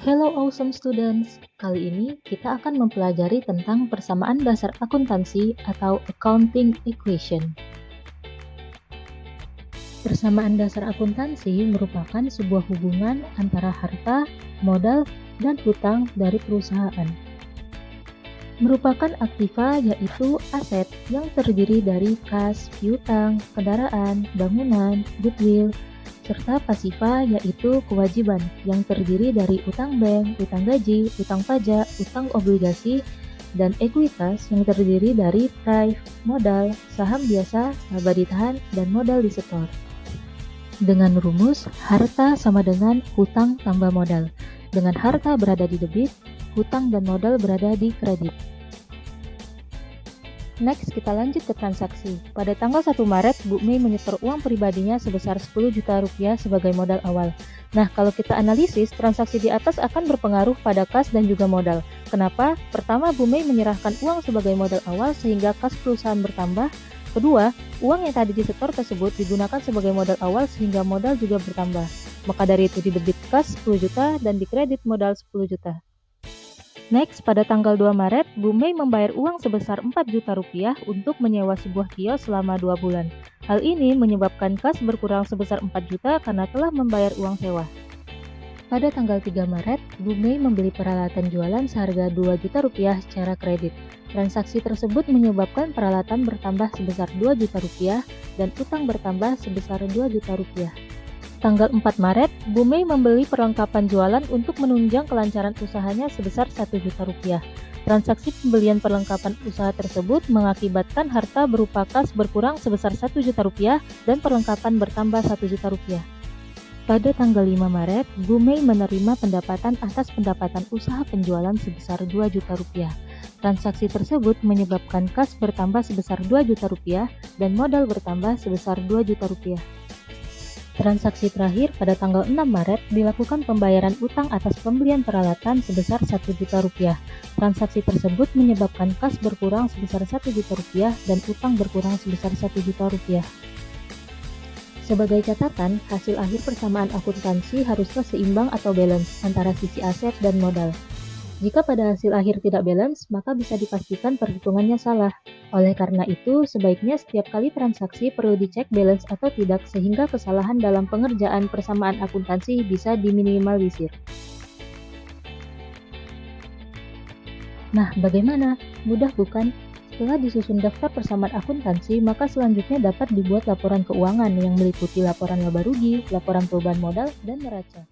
Hello awesome students, kali ini kita akan mempelajari tentang persamaan dasar akuntansi atau accounting equation. Persamaan dasar akuntansi merupakan sebuah hubungan antara harta, modal, dan hutang dari perusahaan. Merupakan aktiva yaitu aset yang terdiri dari kas, piutang, kendaraan, bangunan, goodwill, serta pasiva yaitu kewajiban yang terdiri dari utang bank, utang gaji, utang pajak, utang obligasi, dan ekuitas yang terdiri dari prive, modal, saham biasa, laba ditahan, dan modal disetor. Dengan rumus, harta sama dengan hutang tambah modal. Dengan harta berada di debit, hutang dan modal berada di kredit. Next, kita lanjut ke transaksi. Pada tanggal 1 Maret, Bu Mei menyetor uang pribadinya sebesar 10 juta rupiah sebagai modal awal. Nah, kalau kita analisis, transaksi di atas akan berpengaruh pada kas dan juga modal. Kenapa? Pertama, Bu Mei menyerahkan uang sebagai modal awal sehingga kas perusahaan bertambah. Kedua, uang yang tadi disetor tersebut digunakan sebagai modal awal sehingga modal juga bertambah. Maka dari itu didebit kas 10 juta dan dikredit modal 10 juta. Next, pada tanggal 2 Maret, Bu Mei membayar uang sebesar 4 juta rupiah untuk menyewa sebuah kios selama 2 bulan. Hal ini menyebabkan kas berkurang sebesar 4 juta karena telah membayar uang sewa. Pada tanggal 3 Maret, Bu Mei membeli peralatan jualan seharga 2 juta rupiah secara kredit. Transaksi tersebut menyebabkan peralatan bertambah sebesar 2 juta rupiah dan utang bertambah sebesar 2 juta rupiah. Tanggal 4 Maret, Bu Mei membeli perlengkapan jualan untuk menunjang kelancaran usahanya sebesar 1 juta rupiah. Transaksi pembelian perlengkapan usaha tersebut mengakibatkan harta berupa kas berkurang sebesar 1 juta rupiah dan perlengkapan bertambah 1 juta rupiah. Pada tanggal 5 Maret, Bu Mei menerima pendapatan atas pendapatan usaha penjualan sebesar 2 juta rupiah. Transaksi tersebut menyebabkan kas bertambah sebesar 2 juta rupiah dan modal bertambah sebesar 2 juta rupiah. Transaksi terakhir pada tanggal 6 Maret dilakukan pembayaran utang atas pembelian peralatan sebesar 1 juta rupiah. Transaksi tersebut menyebabkan kas berkurang sebesar 1 juta rupiah dan utang berkurang sebesar 1 juta rupiah. Sebagai catatan, hasil akhir persamaan akuntansi haruslah seimbang atau balance antara sisi aset dan modal. Jika pada hasil akhir tidak balance, maka bisa dipastikan perhitungannya salah. Oleh karena itu, sebaiknya setiap kali transaksi perlu dicek balance atau tidak sehingga kesalahan dalam pengerjaan persamaan akuntansi bisa diminimalisir. Nah, bagaimana? Mudah bukan? Setelah disusun daftar persamaan akuntansi, maka selanjutnya dapat dibuat laporan keuangan yang meliputi laporan laba rugi, laporan perubahan modal, dan neraca.